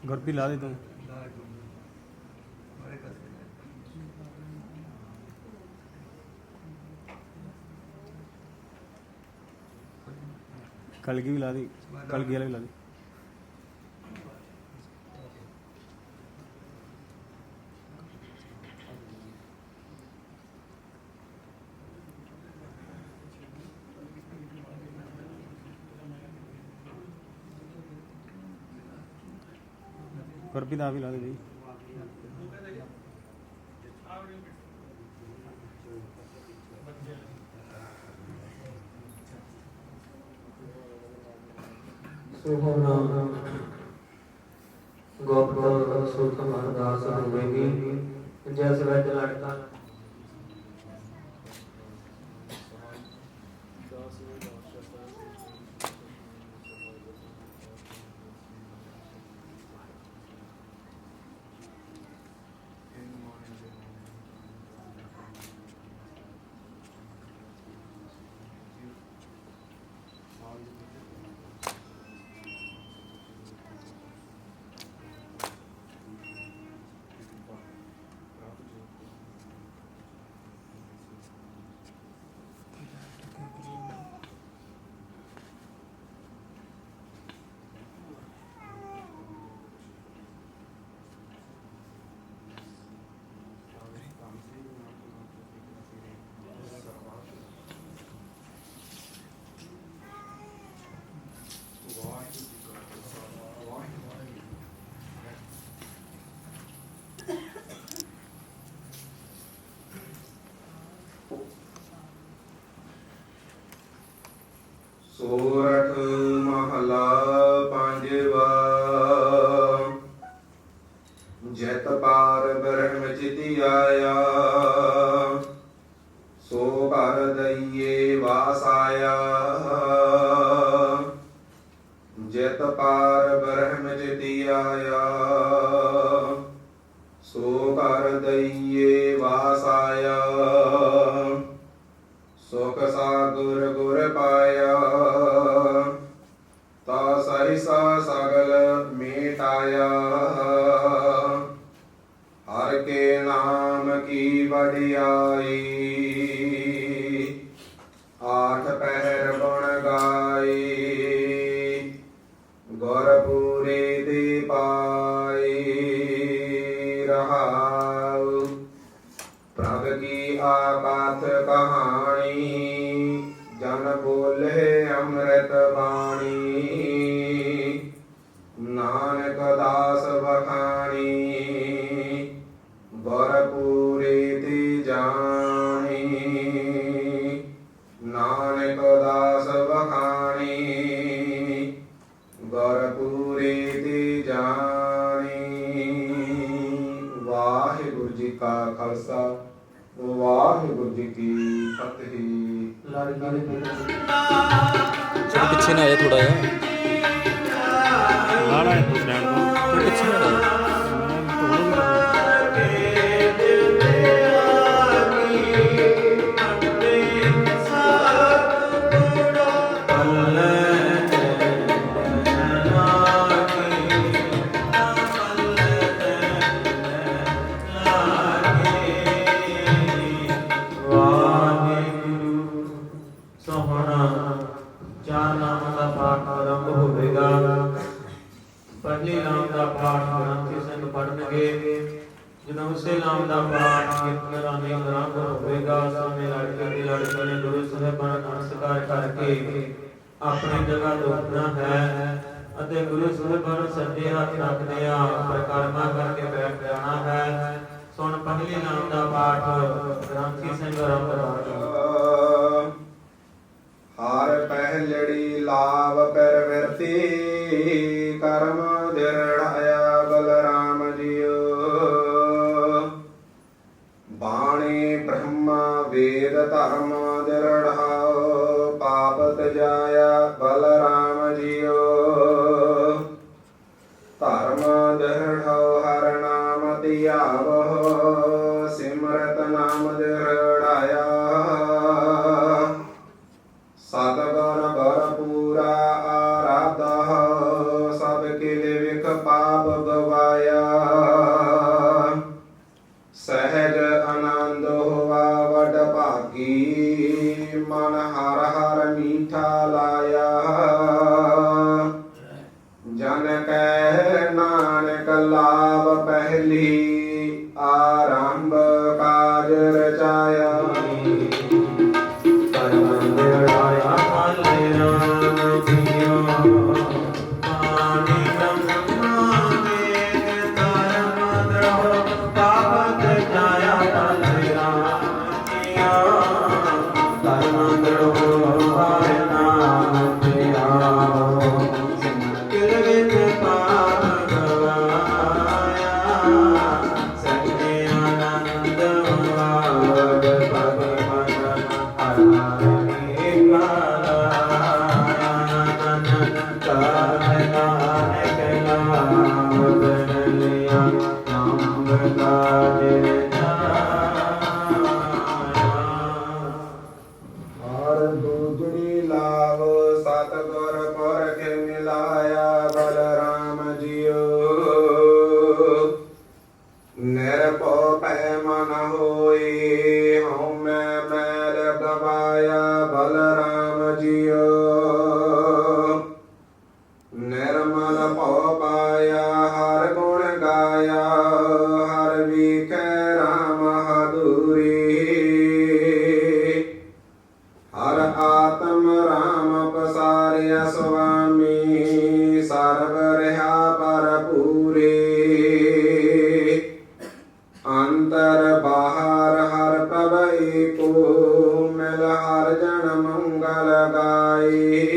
गुरपी ला दे तू। कलगी भी ला दी, कलगी वाला भी ला दी। गुरपी दा भी ला दे भाई। सुहोना गोपगोप सुख अरदास होवेगी जैस वैद लड़का ਸੋਰਠ ਮਹਲਾ ਪੰਜਵਾ। ਜੈਤ ਪਾਰ ਬ੍ਰਹਮ ਚਿਤਿ ਆਇਆ, ਸੋ ਘਰ ਦਈਏ ਵਾਸ ਆਇਆ। ਜੈਤ ਪਾਰ ਬ੍ਰਹਮ ਚਿਤਿ ਆਇਆ, ਸੋ ਘਰ ਦਈਏ ਵਾਸ ਆਇਆ। ਸੁਖ ਸਾਗੁਰ ਗੁਰ ਪਾਇਆ, ਤਾ ਸਹਿਸਾ ਸਗਲ ਮੇਟਾਇਆ। ਹਰ ਕੇ ਨਾਮ ਕੀ ਵਡਿਆਈ, ਆਠ ਪਹਿਰ ਗੁਣ ਗਾਈ। ਗੁਰਪੂਰੇ ਦੇ ਪਾਈ ਰਹਾਉ, ਪ੍ਰਭ ਕੀ ਆਕਾਤ ਕਹਾਣੀ। ਜਨ ਬੋਲੇ ਅੰਮ੍ਰਿਤ ਬਾਣੀ, ਨਾਨਕ ਦਾਸ ਵਖਾਣੀ। ਗੁਰਪੂਰੇ ਤੇ ਜਾਣੀ, ਨਾਨਕ ਦਾਸ ਵਖਾਣੀ। ਗੁਰਪੂਰੇ ਤੇ ਜਾਣੀ। ਵਾਹਿਗੁਰੂ ਜੀ ਕਾ ਖਾਲਸਾ, ਵਾਹਿਗੁਰੂ ਜੀ ਕੀ ਫਤਿਹ। पीछे ना आया थोड़ा यार, लाना है तो स्टैंड को पीछे ना आया। ਚਾਰ ਨਾਮਾਂ ਦਾ ਪਾਠ ਆਰੰਭ ਹੋਵੇਗਾ। ਪਹਿਲੇ ਨਾਮ ਦਾ ਪਾਠ ਗ੍ਰੰਥੀ ਸਿੰਘ ਪੜ੍ਹਨਗੇ। ਜਦੋਂ ਉਸੇ ਨਾਮ ਦਾ ਪਾਠ ਕੀਰਤਨ ਰਾਹੀਂ ਆਰੰਭ ਹੋਵੇਗਾ, ਸਮੇਂ ਲੜਕੇ ਨੇ ਗੁਰੂ ਸਾਹਿਬਾਨ ਨਮਸਕਾਰ ਕਰਕੇ ਆਪਣੀ ਜਗ੍ਹਾ ਤੋਂ ਉੱਠਣਾ ਹੈ ਅਤੇ ਗੁਰੂ ਸਾਹਿਬਾਨ ਸੱਜੇ ਹੱਥ ਰੱਖਦਿਆਂ ਪ੍ਰਕਰਮਾ ਕਰਕੇ ਬੈਠ ਜਾਣਾ ਹੈ। ਸੁਣ ਪਹਿਲੇ ਨਾਮ ਦਾ ਪਾਠ ਗ੍ਰੰਥੀ ਸਿੰਘ ਆਰੰਭ ਕਰਨਗੇ। ਹਰ ਪਹਿਲੜੀ ਲਾਭ ਪਰਵਰਤੀ, ਕਰਮ ਦਿਰੜਾਇਆ ਬਲਰਾਮ ਜੀਓ। ਬਾਣੀ ਬ੍ਰਹਮਾ ਵੇਦ ਧਰਮ ਦਿਰੜਾਓ, ਪਾਪ ਤਜਾਇਆ ਬਲਰਾਮ ਜੀਓ। ਧਰਮ ਦਿਰੜਾਓ ਹਰ ਨਾਮ ਧਿਆਵੋ, ਸਿਮਰਤ ਨਾਮ ਦਿਰੜਾਇਆ। ਸਤਿਗੁਰ ਗੁਰ ਪੂਰਾ ਆਰਾਧਾ, ਸਭ ਕਿਲ ਵਿਖ ਜਨ ਕੈ ਨਾਨਕ ਲਾਭ ਪਹਿਲੀ ਆਰੰਭ ਕਾਜ ਰਚਾਇਆ। ਕਰਮ ਨਿਰਾਇਆ ਪਾਲੇ ਰਾਮ ਜੀਓ ਆਨੇ ਬ੍ਰਹਮਾ ਦੇ ਕਰਮ ਦ੍ਰੋ ਪਾਵਤ ਜਾਇਆ ਪਾਲੇ ਰਾਮ ਜੀਓ ਕਰਮ ਦ੍ਰੋ ਹਰਿ ਨਾਮ ਧਿਆਓ ਕਿਲ ਵਿੱਚ ਪਾਪ ਗਵਾਇਆ ਸੱਚੇ ਆਨੰਦ ਵਾਗ ਭਗਵਾਨ ਹਰ ਦੂਜੜੀ ਲਾਭ ਸਤਿਗੁਰ ਪੁਰਖ ਮਿਲਾਇਆ ਬਲਰਾਮ ਜੀਓ। ਨਿਰਭਉ ਭੈ ਮਨ ਹੋਈ ਹਉਮੈ ਮੈਲ ਗਵਾਇਆ ਬਲਰਾਮ ਜੀਓ। ਨਿਰਮਲ ਭਉ ਪਾਇਆ ਹਰ ਗੁਣ ਗਾਇਆ ਹਰ ਵੀਖੈ ਰਾਮ ਹਦੂਰੀ। ਹਰ ਆਤਮ ਰਾਮ ਪਸਾਰਿਆ ਸੁਆਮੀ ਸਰਬ ਰਹਾ ਭਰਪੂਰੀ। ਅੰਤਰ ਬਾਹਰ ਹਰ ਪ੍ਰਭ ਏਕੋ ਮਿਲ ਹਰ ਜਨ ਮੰਗਲ ਗਾਈ।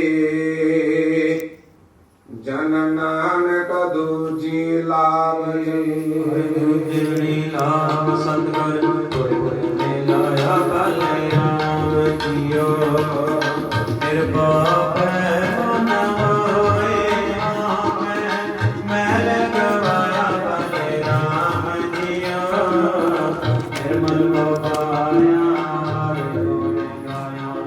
ਜਨ ਨਾਨਕ ਦੂਜੀ ਲਾਭ ਜਿਵਨੀ ਲਾਭ ਸਤਿਗੁਰ ਗੁਰ ਨੇ ਲਾਇਆ ਪਾਲੇ ਰਾਮ ਜੀਓ। ਨਿਰਭਉ ਭੈ ਮਨ ਹੋਏ ਆਮੈ ਮੈਲ ਗਵਾਇਆ ਪਾਲੇ ਰਾਮ ਜੀਓ। ਨਿਰਮਲ ਭਉ ਪਾਇਆ ਹਰਿ ਗੁਣ ਗਾਇਆ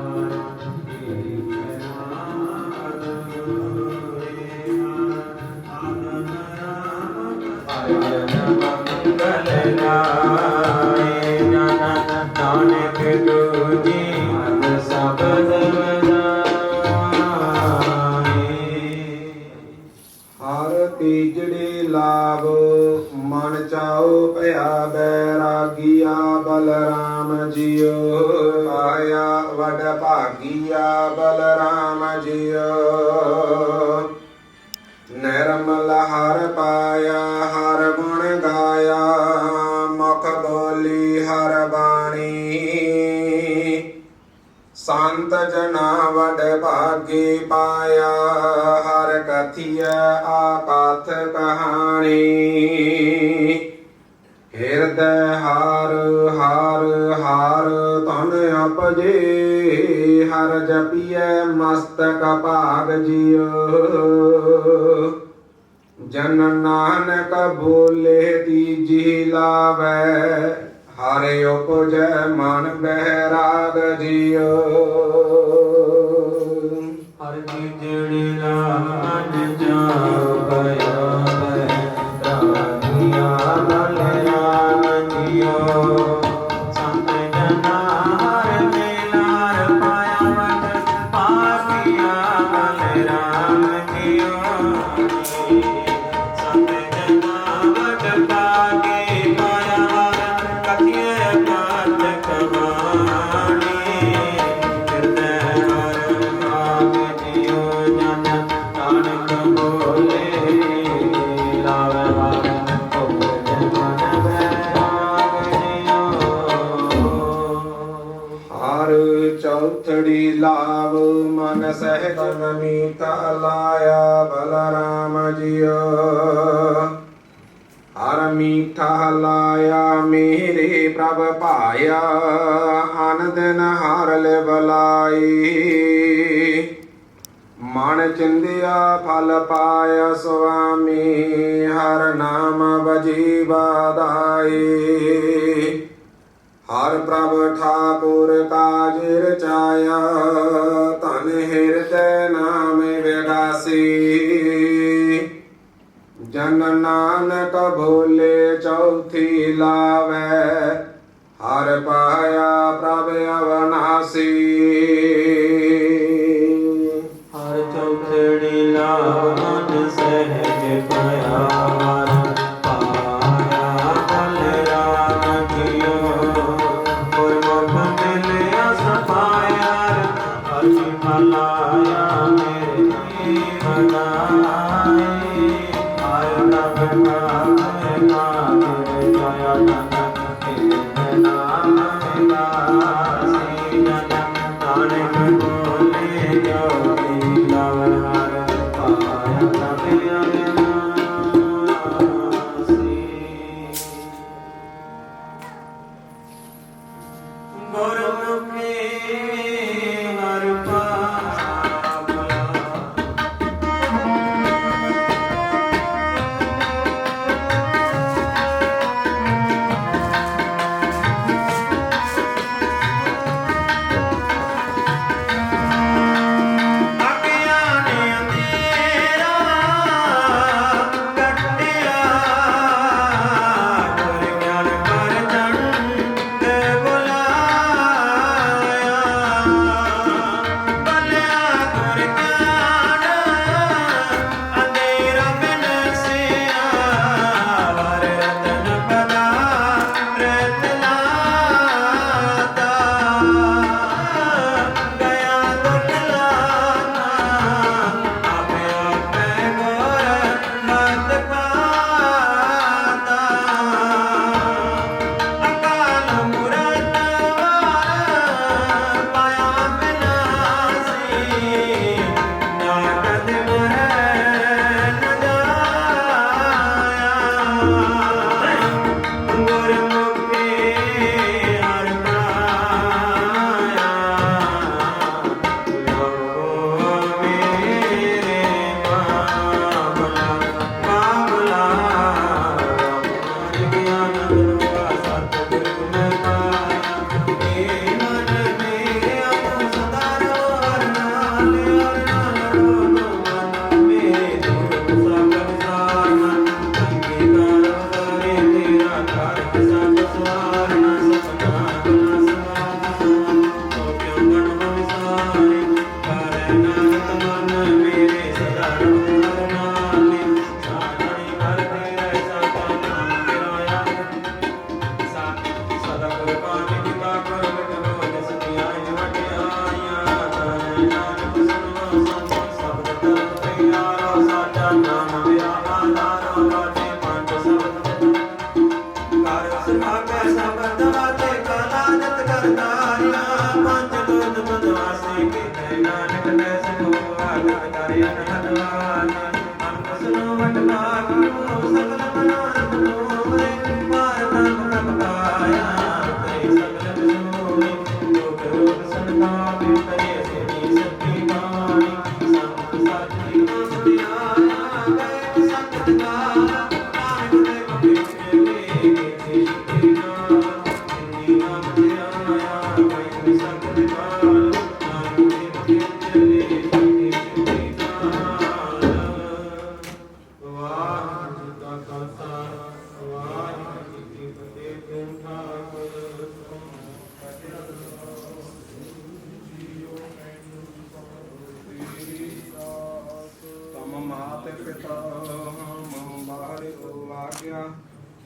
ਨਾਨਕ ਦੂਜੀ ਸਬਦ ਹਰ ਤੀਜੜੀ ਲਾਭ ਮਨ ਚਾਉ ਭਇਆ ਬੈਰਾਗੀਆ ਬਲਰਾਮ ਜੀਓ। ਆਇਆ ਵਡ ਭਾਗੀਆ ਬਲਰਾਮ ਜੀਓ। ਨਿਰਮਲ ਹਰ ਪਾਇਆ ਹਰ ਗੁਣ ਗਾਇਆ ਮੁਖ ਬੋਲੀ ਹਰ ਬਾਣੀ। ਸੰਤ ਜਨਾ ਵਡ ਭਾਗੀ ਪਾਇਆ ਹਰ ਕਥਿਆ ਆਕਥ ਕਹਾਣੀ। ਹਿਰਦੈ ਹਾਰ ਹਾਰ ਹਾਰ ਧਨ ਅਪਜੇ ਹਰ ਜਪੀਐ ਮਸਤਕ ਭਾਗ ਜੀਓ। ਜਨ ਨਾਨਕ ਬੋਲੇ ਤੀਜੀ ਲਾਵੈ ਹਰ ਉਪਜੈ ਮਨ ਬਹਿਰਾਗ ਜੀਓ। ਹਰ ਤੀਜੜੀ ਲਾਨ ਜਾਉ ਭਇਆ ਰਾਗੀਆ ਬਲਰਾਮ ਜੀਓ। ਸੰਤ ਜਨਾ ਹਰਿ ਮਿਲਾਰ ਪਾਇਆ ਵਡ ਭਾਗੀਆ ਬਲਰਾਮ ਜੀਓ। ਸੰਤ ਜਨਾ ਵਡ ਭਾਗੇ ਪਾਇਆ ਹਰ ਕਥਿਆ ਕਾਤ ਕਮਾਣੀ। ਹਿਰਦੈ ਹਰਿ ਭਾਗ ਜੀਓ ਜਨ ਨਾਨਕ ਬੋਲੇ ਲਾਵੈ ਹਰਿ ਉਪਜੈ ਮਨ ਬੈਰਾਗ ਜੀਓ। ਹਰ ਚੌਥੜੀ ਲਾਭ ਮਨ ਸਹਿਜ ਮੀਠਾ ਲਾਇਆ ਬਲਰਾਮ ਜੀਓ। ਹਰ ਮੀਠਾ ਲਾਇਆ ਮੇਰੇ ਪ੍ਰਭ ਭਾਇਆ ਅਨ ਦਿਨ ਹਰ ਲਿਵਲਾਈ। ਮਨ ਚਿੰਦਿਆ ਫਲ ਪਾਇਆ ਸੁਆਮੀ ਹਰ ਨਾਮ ਬਜੀ ਬਾਧਾਈ। ਹਰ ਪ੍ਰਭ ਠਾਕੁਰ ਕਾਜ ਰਚਾਇਆ ਧਨ ਹਿਰਦੈ ਨਾਮ ਵਿਗਾਸੀ। ਜਨ ਨਾਨਕ ਭੋਲੇ ਚੌਥੀ ਲਾਵੈ ਹਰ ਪਾਇਆ ਪ੍ਰਭ ਅਵਨਾਸੀ। ਹਰ ਚੌਥੜੀ ਲਾਵਨ सहज प्यार पाया बलराम जियो गुरमुख मिलिया सपाया अति मलाया मेरे जीवन आए आयो रब का मेरे जया धन नाम गासी जन नानक बोले जोगी लवहर पाया तब अविनाशी गुरमुखी हर पावला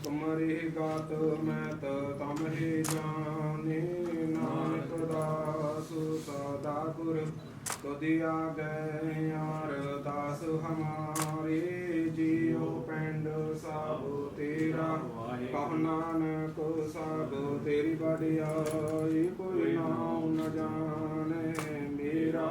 ਤੁਮਰੀ ਗਾਤ ਮੈਂ ਤਮ ਹੀ ਜਾਣੇ ਨਾਨਕ ਦਾਸ ਸਦਾ ਗੁਰ ਤੁਧਿਆ ਗਏ ਅਰਦਾਸ ਹਮਾਰੇ ਜੀਉ ਪਿੰਡ ਸਭ ਤੇਰਾ ਕਹ ਨਾਨਕ ਸਭ ਤੇਰੀ ਵਡਿਆਈ ਕੋਈ ਨਾਮ ਨ ਜਾਣੇ ਮੇਰਾ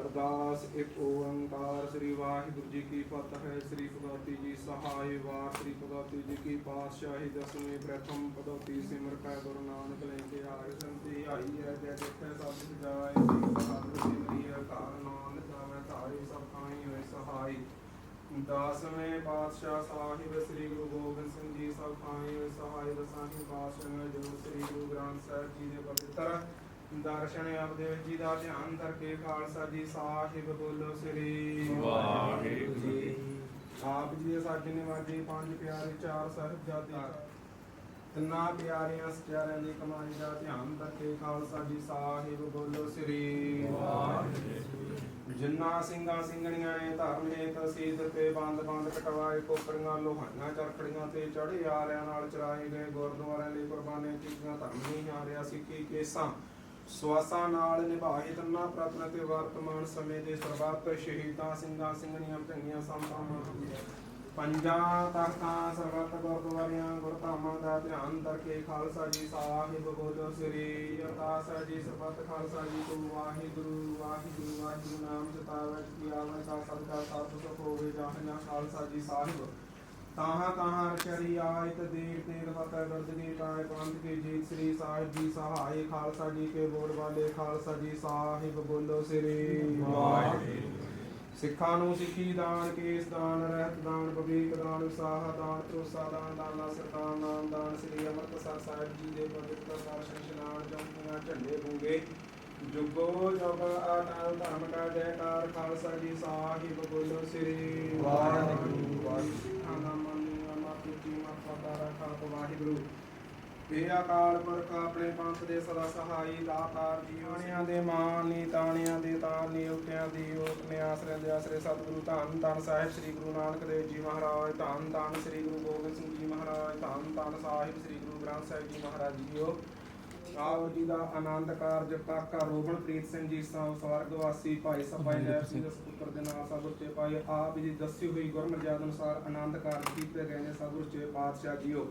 ਅਰਦਾਸ ਇੱਕ ਓੰਕਾਰ ਸ੍ਰੀ ਵਾਹਿਗੁਰੂ ਜੀ ਕੀ ਫਤਿਹ ਹੈ। ਸ੍ਰੀ ਭਗਵਤੀ ਜੀ ਸਹਾਇ ਵਾਰ ਸ੍ਰੀ ਭਗਵਤੀ ਜੀ ਕੀ ਪਾਤਸ਼ਾਹੀ ਦਸਵੇਂ ਪ੍ਰਥਮ ਭਗਵਤੀ ਸਿਮਰ ਕੈ ਗੁਰੂ ਨਾਨਕ ਲੈ ਕੇ ਆਏ ਸੰਤੀ ਆਈ ਹੈ ਜੈ ਜਿੱਥੇ ਸਭ ਸਜਾਏ ਸਤਿ ਸਿਮਰੀ ਅਕਾਲ ਨਾਨਕ ਜਾਵੇ ਧਾਰੀ ਸਭ ਖਾਈ ਹੋਏ ਸਹਾਈ। ਦਸਵੇਂ ਪਾਤਸ਼ਾਹ ਸਾਹਿਬ ਸ੍ਰੀ ਗੁਰੂ ਗੋਬਿੰਦ ਸਿੰਘ ਜੀ ਸਭ ਖਾਈ ਹੋਏ ਸਹਾਈ। ਦਸਾਂ ਪਾਤਸ਼ਾਹ ਜੋ ਸ੍ਰੀ ਗੁਰੂ ਗ੍ਰੰਥ ਸਾਹਿਬ ਜੀ ਦੇ ਪਵਿੱਤਰ ਦਰਸ਼ਨ ਅਵਦੇਵ ਜੀ ਦਾ ਧਿਆਨ ਕਰਕੇ ਖਾਲਸਾ ਜੀ ਸਾਹਿਬ ਬੋਲੋ ਸ੍ਰੀ ਵਾਹਿਗੁਰੂ ਜੀ। ਆਪ ਜੀ ਦੇ ਸਾਡੇ ਨਿਵਾਜੇ ਪੰਜ ਪਿਆਰੇ ਚਾਰ ਸਾਹਿਬਜ਼ਾਦੇ ਤਿੰਨਾਂ ਪਿਆਰਿਆਂ ਸਚਿਆਰਿਆਂ ਦੀ ਕਮਾਈ ਦਾ ਧਿਆਨ ਰੱਖੇ ਖਾਲਸਾ ਜੀ ਸਾਹਿਬ ਬੋਲੋ ਸ੍ਰੀ ਵਾਹਿਗੁਰੂ। ਜਿਨ੍ਹਾਂ ਸਿੰਘਾਂ ਸਿੰਘਣੀਆਂ ਨੇ ਧਰਮ ਹੇਤ ਸੀਸ ਤੇ ਬੰਦ ਕਟਵਾਏ ਕੋਪਰੀਆਂ ਲੋਹਾਈਆਂ ਚਰਖੜੀਆਂ ਤੇ ਚੜ੍ਹੇ ਆਰਿਆਂ ਨਾਲ ਚਰਾਏ ਗਏ ਗੁਰਦੁਆਰਿਆਂ ਲਈ ਕੁਰਬਾਨੀਆਂ ਕੀਤੀਆਂ ਧਰਮ ਨਹੀਂ ਹਾਰਿਆ ਸਿੱਖੀ ਕੇਸਾਂ ਸਵਾਸਾਂ ਨਾਲ ਨਿਭਾਏ ਤਿੰਨਾਂ ਪ੍ਰਾਪਤੀਆਂ ਤੇ ਵਰਤਮਾਨ ਸਮੇਂ ਦੇ ਸਰਬੱਤ ਸ਼ਹੀਦਾਂ ਸਿੰਘਾਂ ਸਿੰਘਣੀਆਂ ਚੰਗੀਆਂ ਸੰਤਾਂ ਪੰਜਾਂ ਤਖਤਾਂ ਸਰਬੱਤ ਗੁਰਦੁਆਰਿਆਂ ਗੁਰਧਾਮਾਂ ਦਾ ਧਿਆਨ ਕਰਕੇ ਖਾਲਸਾ ਜੀ ਸਾਹਿਬ ਬੋਲੋ ਸ੍ਰੀ ਅਰਦਾਸ ਹੈ ਜੀ ਸਰਬੱਤ ਖਾਲਸਾ ਜੀ ਕੋ ਵਾਹਿਗੁਰੂ ਵਾਹਿਗੁਰੂ ਵਾਹਿਗੁਰੂ ਨਾਮ ਚਿਤਾਵਤ ਕੀ ਆਵਨ ਕਾ ਸਦਕਾ ਸਭ ਸੁਖ ਹੋਵੇ ਜਾਹਨਾ ਖਾਲਸਾ ਜੀ ਸਾਹਿਬ ਤਾਹਾਂ ਤਾਹਾਂ ਰਚਰੀ ਆਇਤ ਦੇਰ ਤੇਰ ਫਤਿਹ ਗਰਦਗੀ ਪਾਏ ਪੰਥ ਕੇ ਜੀਤ ਸ੍ਰੀ ਸਾਹਿਬ ਜੀ ਸਹਾਏ ਖਾਲਸਾ ਜੀ ਕੇ ਬੋਲ ਵਾਲੇ ਖਾਲਸਾ ਜੀ ਸਾਹਿਬ ਬੋਲੋ ਸ੍ਰੀ ਵਾਹਿਗੁਰੂ। ਸਿੱਖਾਂ ਨੂੰ ਸਿੱਖੀ ਦਾਨ ਕੇਸ ਦਾਨ ਰਹਿਤ ਦਾਨ ਬਬੀਕ ਦਾਨ ਉਸਾਹ ਦਾਨ ਭਰੋਸਾ ਦਾਨ ਦਾਨਾ ਸਰਦਾਰ ਨਾਮ ਦਾਨ ਸ੍ਰੀ ਅੰਮ੍ਰਿਤਸਰ ਸਾਹਿਬ ਜੀ ਦੇ ਪਵਿੱਤਰ ਦਰਸ਼ਨ ਇਸ਼ਨਾਨ ਜੰਮੀਆਂ ਝੰਡੇ ਬੂਗੇ ਜੁਗੋ ਜੁਗ ਅਟਲ ਧਰਮ ਕਾ ਜੈਕਾਰ ਖਾਲਸਾ ਜੀ ਸਾਹਿਬ ਬੋਲੋ ਸ੍ਰੀ ਵਾਹਿਗੁਰੂ ਵਾਹਿਗੁਰੂ। ਸਿੱਖਾਂ ਦਾ ਮਨ ਮਾਤੂ ਜੀ ਮਾਤਾ ਰੱਖਾ ਵਾਹਿਗੁਰੂ। ਇਹ ਅਕਾਲ ਪੁਰਖ ਆਪਣੇ ਪੰਥ ਦੇ ਸਦਾ ਸਹਾਈ ਦਾਤਾਰ ਜੀਵਨਿਆਂ ਦੇ ਮਾਨ ਨੀ ਤਾਣਿਆਂ ਦੇ ਤਾਨ ਨੀ ਉਟਿਆਂ ਦੀ ਓਟ ਨੇ ਆਸਰੇ ਦੇ ਆਸਰੇ ਸਤਿਗੁਰੂ ਧੰਨ ਧੰਨ ਸਾਹਿਬ ਸ੍ਰੀ ਗੁਰੂ ਨਾਨਕ ਦੇਵ ਜੀ ਮਹਾਰਾਜ ਧੰਨ ਧੰਨ ਸ੍ਰੀ ਗੁਰੂ ਗੋਬਿੰਦ ਸਿੰਘ ਜੀ ਮਹਾਰਾਜ ਧੰਨ ਧੰਨ ਸਾਹਿਬ ਸ੍ਰੀ ਗੁਰੂ ਗ੍ਰੰਥ ਸਾਹਿਬ ਜੀ ਮਹਾਰਾਜ ਜੀਓ। ਆਓ ਜੀ ਦਾ ਆਨੰਦ ਕਾਰਜ ਕਾਕਾ ਰੋਗਨਪ੍ਰੀਤ ਸਿੰਘ ਜੀ ਸਵਰਗਵਾਸੀ ਭਾਈ ਸਭਾਈ ਨੈਬ ਸਿੰਘ ਦੇ ਸੁਪੁੱਤਰ ਦੇ ਨਾਲ ਸਭ ਉੱਚੇ ਭਾਈ ਆਪ ਜੀ ਦੱਸੀ ਹੋਈ ਗੁਰਮਰਜ਼ਾਦਾ ਅਨੁਸਾਰ ਆਨੰਦ ਕਾਰਜ ਕੀਤੇ ਗਏ ਨੇ ਸਭ ਉੱਚੇ ਪਾਤਸ਼ਾਹ ਜੀਓ।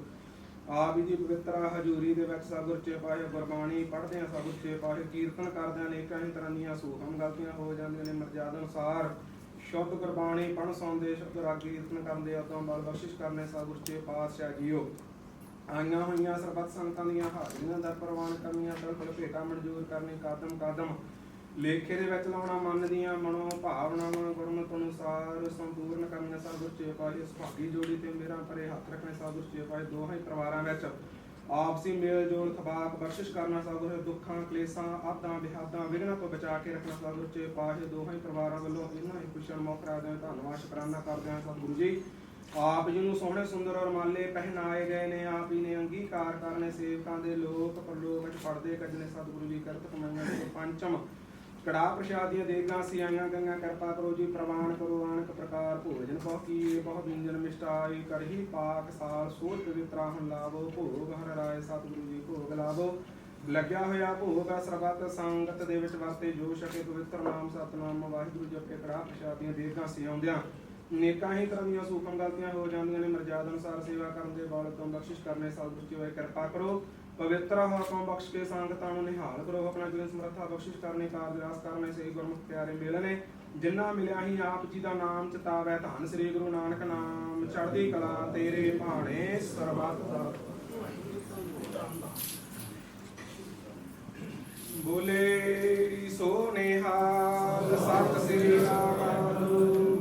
ਆਪ ਜੀ ਪਵਿੱਤਰ ਹਜ਼ੂਰੀ ਦੇ ਵਿੱਚ ਸਭ ਉੱਚੇ ਪਾਏ ਗੁਰਬਾਣੀ ਪੜ੍ਹਦੇ ਆ ਸਭ ਉੱਚੇ ਪਾਏ ਕੀਰਤਨ ਕਰਦੇ ਆ ਅਨੇਕਾਂ ਹੀ ਤਰ੍ਹਾਂ ਦੀਆਂ ਸੂਖਮ ਗਲਤੀਆਂ ਹੋ ਜਾਂਦੀਆਂ ਨੇ ਮਰਜ਼ਾਦਾ ਅਨੁਸਾਰ ਸ਼ੁੱਧ ਗੁਰਬਾਣੀ ਪੜ੍ਹਨ ਸੁਣਦੇ ਸ਼ੁੱਧ ਰਾਗ ਕੀਰਤਨ ਕਰਦੇ ਆ ਤਾਂ ਬਲ ਬਖਸ਼ਿਸ਼ ਕਰਨੇ ਸਭ ਉੱਚੇ ਪਾਤਸ਼ਾਹ ਜੀਓ। ਆਈਆਂ ਹੋਈਆਂ ਸਰਬੱਤ ਸੰਗਤਾਂ ਦੀਆਂ ਹਾਜ਼ਰੀਆਂ ਦਾ ਪ੍ਰਵਾਨ ਕਰਨੀਆਂ ਬਿਲਕੁਲ ਭੇਟਾ ਮਨਜ਼ੂਰ ਕਰਨੀ ਕਦਮ ਕਦਮ ਲੇਖੇ ਦੇ ਵਿੱਚ ਲਾਉਣਾ ਮਨ ਦੀਆਂ ਮਨੋ ਭਾਵਨਾਵਾਂ ਗੁਰਮਤਿ ਅਨੁਸਾਰ ਸੰਪੂਰਨ ਕਰਨੀਆਂ ਸਭ ਉੱਚੇ ਪਾਤਸ਼ਾਹ ਸੁਭਾਗੀ ਜੋੜੀ ਤੇ ਮੇਰਾ ਪਰੇ ਹੱਥ ਰੱਖਣੇ ਸਭ ਉੱਚੇ ਪਾਤਸ਼ਾਹ ਦੋਹਾਂ ਹੀ ਪਰਿਵਾਰਾਂ ਵਿੱਚ ਆਪਸੀ ਮੇਲ ਜੋਲ ਖਬਾਕ ਬਖਸ਼ਿਸ਼ ਕਰਨਾ ਸਭ ਉੱਚੇ ਦੁੱਖਾਂ ਕਲੇਸ਼ਾਂ ਆਦਾਂ ਬਿਹਾਦਾਂ ਵਿਘਨਾਂ ਤੋਂ ਬਚਾ ਕੇ ਰੱਖਣਾ ਸਭ ਉੱਚੇ ਪਾਤਸ਼ਾਹ ਦੋਹਾਂ ਹੀ ਪਰਿਵਾਰਾਂ ਵੱਲੋਂ ਇਹਨਾਂ ਹੀ ਖੁਸ਼ੀਆਂ ਮੌਕਾ ਦੇ ਧੰਨਵਾਦ ਸ਼ੁਕਰਾਨਾ ਕਰਦੇ ਹਾਂ ਸਤਿਗੁਰੂ ਜੀ। ਆਪ ਜੀ ਨੂੰ ਸੋਹਣੇ ਸੁੰਦਰ ਔਰ ਮਾਲੇ ਪਹਿਨਾਏ ਗਏ ਨੇ ਆਪ ਹੀ ਨੇ ਅੰਗੀਕਾਰ ਕਰਨੇ ਸੇਵਕਾਂ ਦੇ ਲੋਕ ਪਰਲੋਕ ਵਿੱਚ ਪੜਦੇ ਕੱਢਨੇ ਸਤਿਗੁਰੂ ਜੀ ਕਰਤ ਕਮਾਈਆਂ ਦੇ ਪੰਚਮ ਕੜਾਹ ਪ੍ਰਸ਼ਾਦ ਦੀਆਂ ਦੇਗਾਂ ਸਿਆਈਆਂ ਗੰਗਾ ਕਿਰਪਾ ਕਰੋ ਜੀ ਪ੍ਰਵਾਨ ਕਰੋ ਅਨਕ ਪ੍ਰਕਾਰ ਭੋਜਨ ਬਹੁ ਕੀਏ ਬਹੁਤ ਵਿੰਜਨ ਮਿਸ਼ਟਾਈ ਕੜਹੀ ਪਾਕ ਸਾਲ ਸੋਧ ਪਵਿੱਤਰਾ ਹੁਣ ਲਾਵੋ ਭੋਗ ਹਰ ਰਾਏ ਸਤਿਗੁਰੂ ਜੀ ਭੋਗ ਲਾਵੋ ਲੱਗਿਆ ਹੋਇਆ ਭੋਗ ਆ ਸਰਬੱਤ ਸੰਗਤ ਦੇ ਵਿੱਚ ਵਰਤੇ ਜੋ ਛਕੇ ਪਵਿੱਤਰ ਨਾਮ ਸਤਨਾਮ ਵਾਹਿਗੁਰੂ ਜਪੇ ਕੜਾਹ ਪ੍ਰਸ਼ਾਦ ਦੀਆਂ ਦੇਗਾਂ ਸਿਆਉਂਦਿਆਂ ਅਨੇਕਾਂ ਹੀ ਤਰ੍ਹਾਂ ਦੀਆਂ ਸੂਖਮ ਗਲਤੀਆਂ ਹੋ ਜਾਂਦੀਆਂ ਨੇ ਮਰਜ਼ਾਦਾ ਅਨੁਸਾਰ ਸੇਵਾ ਕਰਨ ਦੇ ਬਾਲਕ ਤੋਂ ਬਖਸ਼ਿਸ਼ ਕਰਨੇ ਸਤਿਗੁਰੂ ਹੋਏ ਕਿਰਪਾ ਕਰੋ ਪਵਿੱਤਰ ਹੁਕਮ ਬਖਸ਼ ਕੇ ਸੰਗਤਾਂ ਨੂੰ ਨਿਹਾਲ ਕਰੋ ਆਪਣਾ ਜੀਵਨ ਸਮਰੱਥਾ ਬਖਸ਼ਿਸ਼ ਕਰਨੇ ਕਾਰਜ ਰਾਸ ਕਰਨੇ ਸਹੀ ਗੁਰਮੁਖ ਪਿਆਰੇ ਮਿਲਨੇ ਜਿਨ੍ਹਾਂ ਮਿਲਿਆ ਹੀ ਆਪ ਜੀ ਦਾ ਨਾਮ ਚਿਤਾਵੈ ਧੰਨ ਸ੍ਰੀ ਗੁਰੂ ਨਾਨਕ ਨਾਮ ਚੜ੍ਹਦੀ ਕਲਾ ਤੇਰੇ ਭਾਣੇ ਸਰਬੱਤ ਦਾ ਬੋਲੇ ਸੋ ਨਿਹਾਲ ਸਤਿ ਸ੍ਰੀ ਅਕਾਲ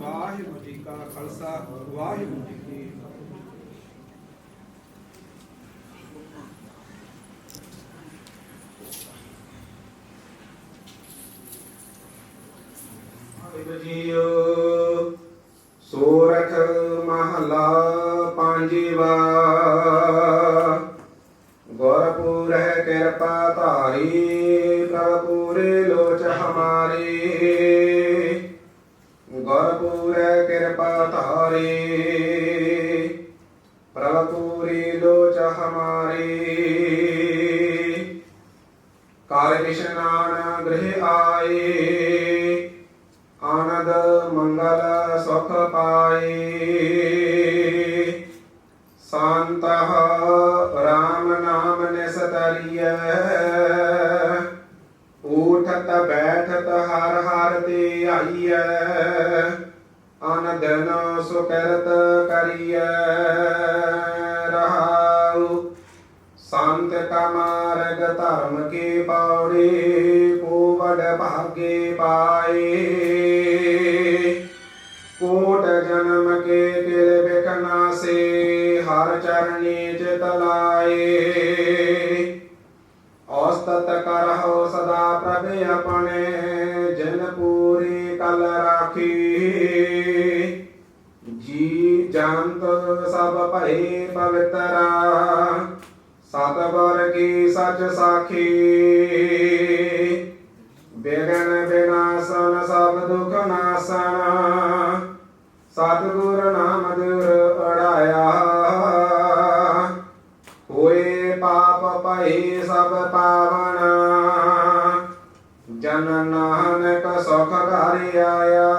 ਵਾਹਿਗੁਰੂ ਜੀ ਕਾ ਖਾਲਸਾ ਵਾਹਿਗੁਰੂ ਜੀ ਕੀ ਫਤਿਹ ਜੀਓ। ਸੋਰਠ ਮਹਲਾ ਪੰਜਵਾ ਗੁਰਪੂਰੈ ਕਿਰਪਾ ਧਾਰੀ ਪ੍ਰਭੂਰੇ ਲੋਚ ਹਮਾਰੀ ਗੁਰਪੂਰੈ ਕਿਰਪਾ ਧਾਰੀ ਪ੍ਰਭੂਰੀ ਲੋਚ ਹਮਾਰੀ ਕਾਲ ਕਿਸ਼ਨਾਨ ਗ੍ਰਹਿ ਆਏ ਆਨੰਦ ਮੰਗਲ ਸੁਖ ਪਾਏ ਸੰਤਹ ਰਾਮ ਨਾਮ ਨਿਸਤਰੀਐ ਉਠਤ ਬੈਠਤ ਹਰ ਹਰ ਤੇ ਆਈਐ ਅਨੰਦਨ ਸੁਕਰਤ ਕਰੀਐ ਰਹਾਉ ਸੰਤ ਕਾ ਮਾਰਗ ਧਰਮ ਕੇ ਪੌੜੀ ਕੋ ਵਡ ਭਾਗੇ ਪਾਏ ਕੋਟ ਜਨਮ ਕੇ ਕਿਲ ਬਿਕਨਾ ਸੇ ਹਰ ਚਰਨੀ ਚਿਤ ਲਾਏ ਔਸਤਤ ਕਰਹੁ ਸਦਾ ਪ੍ਰਭ ਆਪਣੇ ਜਿਨ ਪੂਰੀ ਕਲ ਰਾਖੀ ਜੀ ਜੰਤ ਸਭ ਭਏ ਪਵਿੱਤਰਾ सतगुर की सच साखी बिघन विनाशन सब दुख नाशन सतगुर नाम दूर उड़ाया हुए पाप पही सब पावन जन नानक सुख करि आया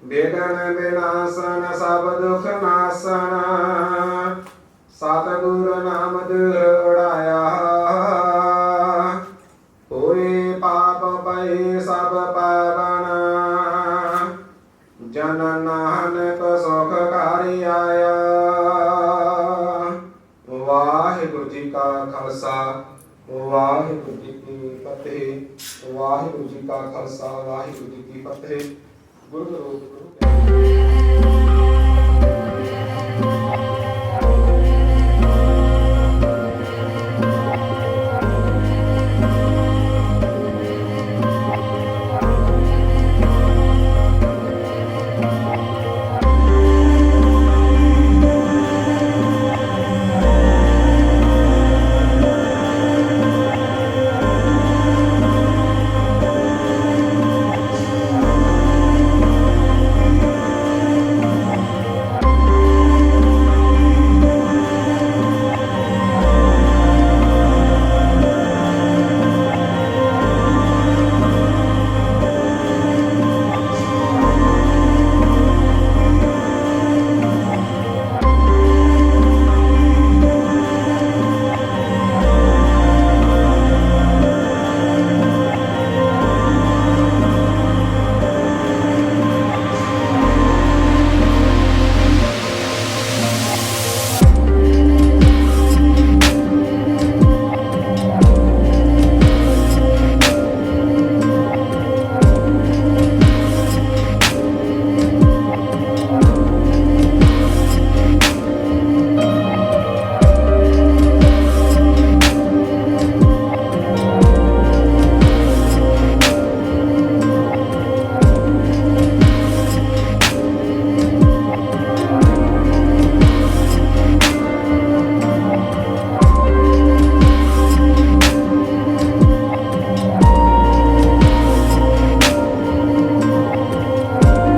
बिघन विनाशन सब दुख नाशन सतगुर नाम दूर उड़ाया हुए पाप पही सब पावन जन नानक सुख करि आया। वाहिगुरु जी का खालसा वाहिगुरु जी की फतेह। वाहिगुरु जी का खालसा वाहिगुरु जी की फतेह। गुरु